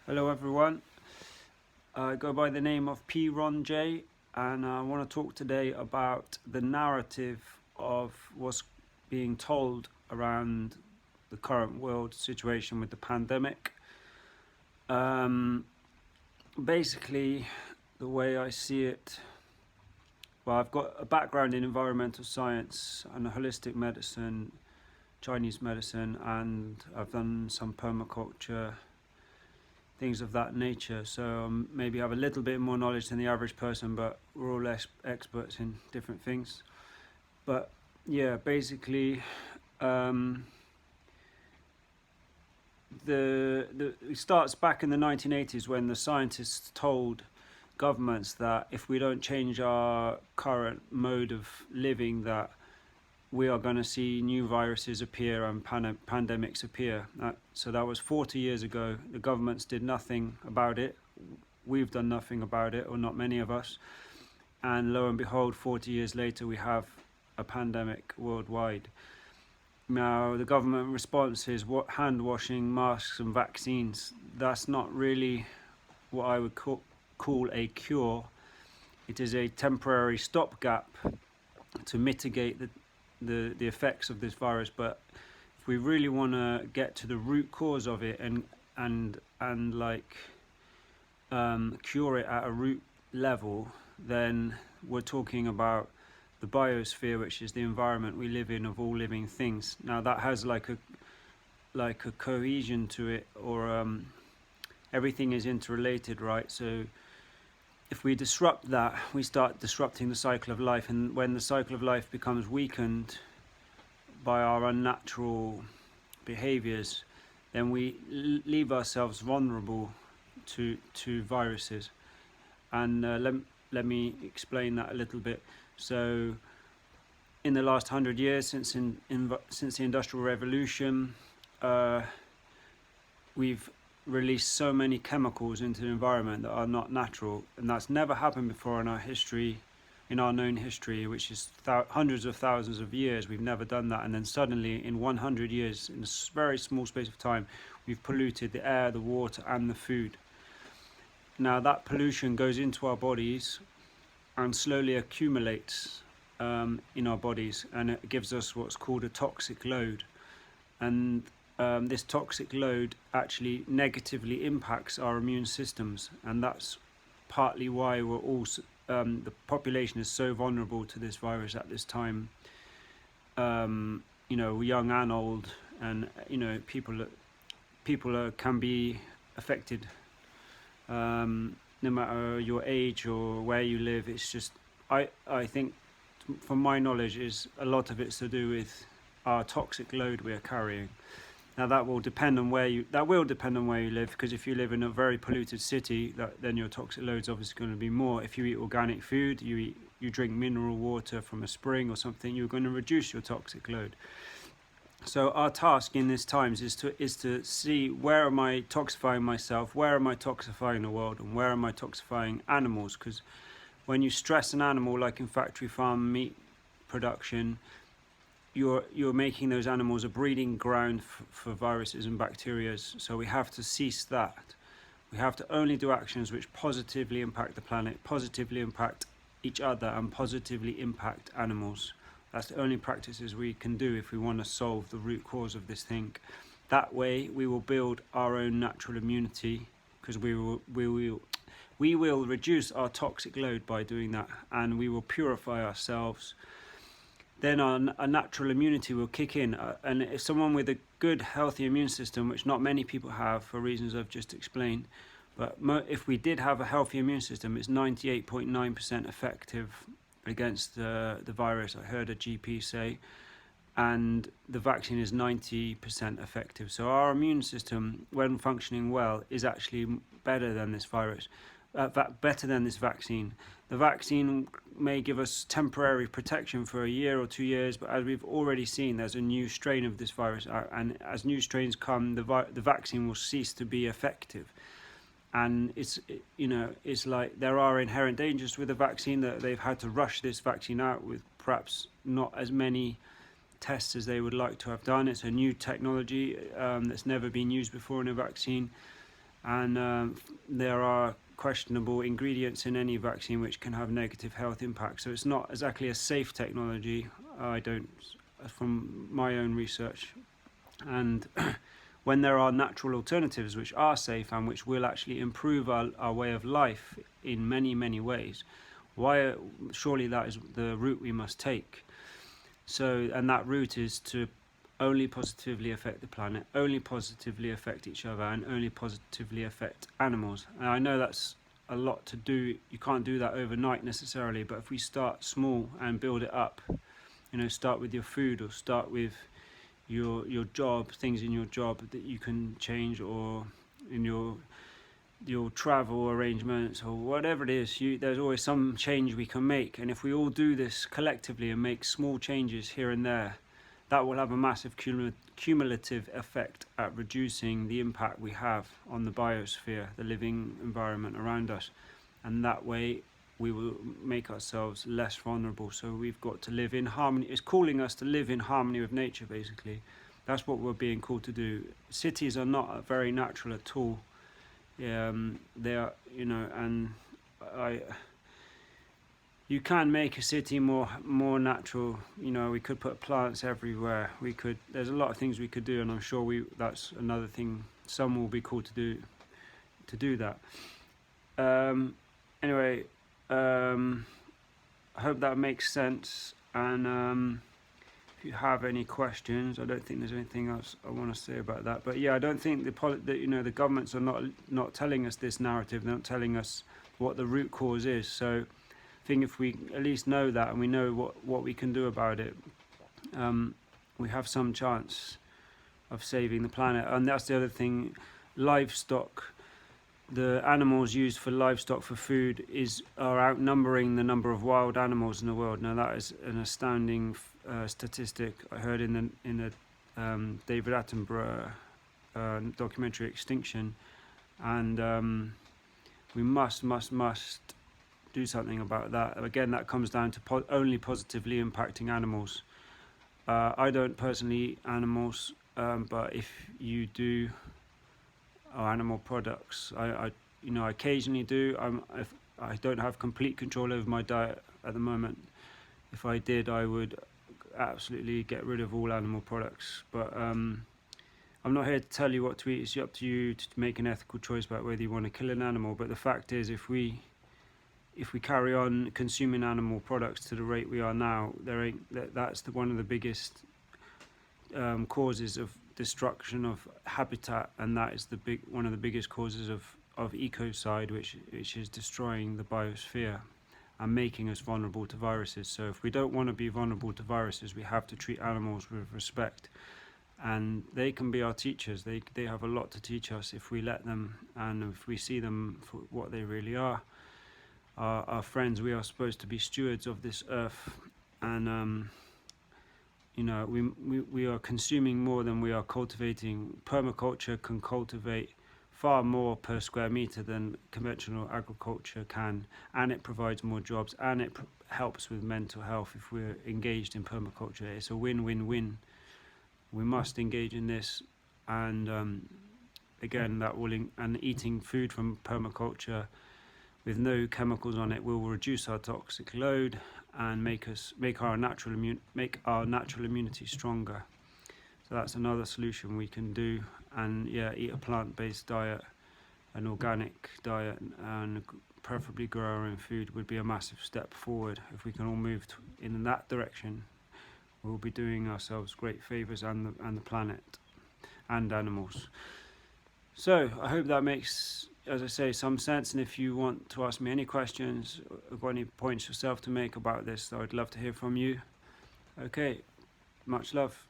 Hello everyone, I go by the name of P. Ron J, and I want to talk today about the narrative of what's being told around the current world situation with the pandemic. Um, Basically, the way I see it, well, I've got a background in environmental science and holistic medicine, Chinese medicine, and I've done some permaculture, things of that nature. So maybe have a little bit more knowledge than the average person, but we're all experts in different things. But yeah, basically, um, it starts back in the 1980s when the scientists told governments that if we don't change our current mode of living, that we are going to see new viruses appear and pandemics appear. So that was 40 years ago. The governments did nothing about it. We've done nothing about it, or not many of us. And lo and behold, 40 years later, we have a pandemic worldwide. Now, the government response is hand washing, masks, and vaccines. That's not really what I would call a cure. It is a temporary stopgap to mitigate the effects of this virus. But if we really want to get to the root cause of it and cure it at a root level, then we're talking about the biosphere, which is the environment we live in of all living things. Now that has like a cohesion to it, or everything is interrelated, right? So if we disrupt that, we start disrupting the cycle of life, and when the cycle of life becomes weakened by our unnatural behaviors, then we leave ourselves vulnerable to viruses. And let me explain that a little bit. So in the last 100 years, since the Industrial Revolution, we've released so many chemicals into the environment that are not natural, and that's never happened before in our history, in our known history, which is hundreds of thousands of years. We've never done that, and then suddenly in 100 years, in a very small space of time, we've polluted the air, the water, and the food. Now that pollution goes into our bodies and slowly accumulates in our bodies, and it gives us what's called a toxic load. And this toxic load actually negatively impacts our immune systems, and that's partly why we're all the population is so vulnerable to this virus at this time. Young and old, and people can be affected. No matter your age or where you live. It's just, I think, from my knowledge, is a lot of it's to do with our toxic load we are carrying. Now that will depend on where you live, because if you live in a very polluted city, then your toxic load's obviously going to be more. If you eat organic food, you drink mineral water from a spring or something, you're going to reduce your toxic load. So our task in these times is to see, where am I toxifying myself, where am I toxifying the world, and where am I toxifying animals? Because when you stress an animal, like in factory farm meat production, you're making those animals a breeding ground for viruses and bacteria. So we have to cease that. We have to only do actions which positively impact the planet, positively impact each other, and positively impact animals. That's the only practices we can do if we want to solve the root cause of this thing. That way we will build our own natural immunity, because we will reduce our toxic load by doing that, and we will purify ourselves. Then our natural immunity will kick in, and if someone with a good, healthy immune system, which not many people have for reasons I've just explained, but if we did have a healthy immune system, it's 98.9% effective against the virus, I heard a GP say, and the vaccine is 90% effective. So our immune system, when functioning well, is actually better than this virus, better than this vaccine. The vaccine may give us temporary protection for a year or 2 years, but as we've already seen, there's a new strain of this virus, and as new strains come, the vaccine will cease to be effective. And it's like there are inherent dangers with the vaccine, that they've had to rush this vaccine out with perhaps not as many tests as they would like to have done. It's a new technology that's never been used before in a vaccine, and there are questionable ingredients in any vaccine which can have negative health impacts. So it's not exactly a safe technology, from my own research. And when there are natural alternatives which are safe and which will actually improve our way of life in many, many ways, surely that is the route we must take. So, and that route is to only positively affect the planet, only positively affect each other, and only positively affect animals. And I know that's a lot to do. You can't do that overnight necessarily, but if we start small and build it up, start with your food, or start with your job, things in your job that you can change, or in your travel arrangements, or whatever it is, there's always some change we can make. And if we all do this collectively and make small changes here and there, that will have a massive cumulative effect at reducing the impact we have on the biosphere, the living environment around us. And that way we will make ourselves less vulnerable. So we've got to live in harmony. It's calling us to live in harmony with nature, basically. That's what we're being called to do. Cities are not very natural at all. They are, and you can make a city more natural. We could put plants everywhere. There's a lot of things we could do, and I'm sure that's another thing some will be called to do that. Anyway, I hope that makes sense. And if you have any questions, I don't think there's anything else I want to say about that. But yeah, I don't think the governments are not telling us this narrative. They're not telling us what the root cause is. So I think if we at least know that, and we know what we can do about it, we have some chance of saving the planet. And that's the other thing. Livestock, the animals used for livestock for food are outnumbering the number of wild animals in the world. Now that is an astounding statistic I heard in the David Attenborough documentary Extinction, and we must do something about that. Again, that comes down to only positively impacting animals. I don't personally eat animals, but if you do, or animal products, I occasionally do. If I don't have complete control over my diet at the moment. If I did, I would absolutely get rid of all animal products. But I'm not here to tell you what to eat. It's up to you to make an ethical choice about whether you want to kill an animal. But the fact is, if we carry on consuming animal products to the rate we are now, that's one of the biggest causes of destruction of habitat, and that is one of the biggest causes of ecocide, which is destroying the biosphere and making us vulnerable to viruses. So if we don't want to be vulnerable to viruses, we have to treat animals with respect, and they can be our teachers. They have a lot to teach us if we let them, and if we see them for what they really are, our friends. We are supposed to be stewards of this earth, and we are consuming more than we are cultivating. Permaculture can cultivate far more per square meter than conventional agriculture can, and it provides more jobs, and it helps with mental health if we're engaged in permaculture. It's a win-win-win. We must engage in this, and again, and eating food from permaculture with no chemicals on it will reduce our toxic load and make our natural immunity stronger. So that's another solution we can do. And yeah, eat a plant-based diet, an organic diet, and preferably grow our own food would be a massive step forward. If we can all move in that direction, we'll be doing ourselves great favors, and the planet and animals. So I hope that makes, as I say, some sense. And if you want to ask me any questions or got any points yourself to make about this, I'd love to hear from you. Okay, much love.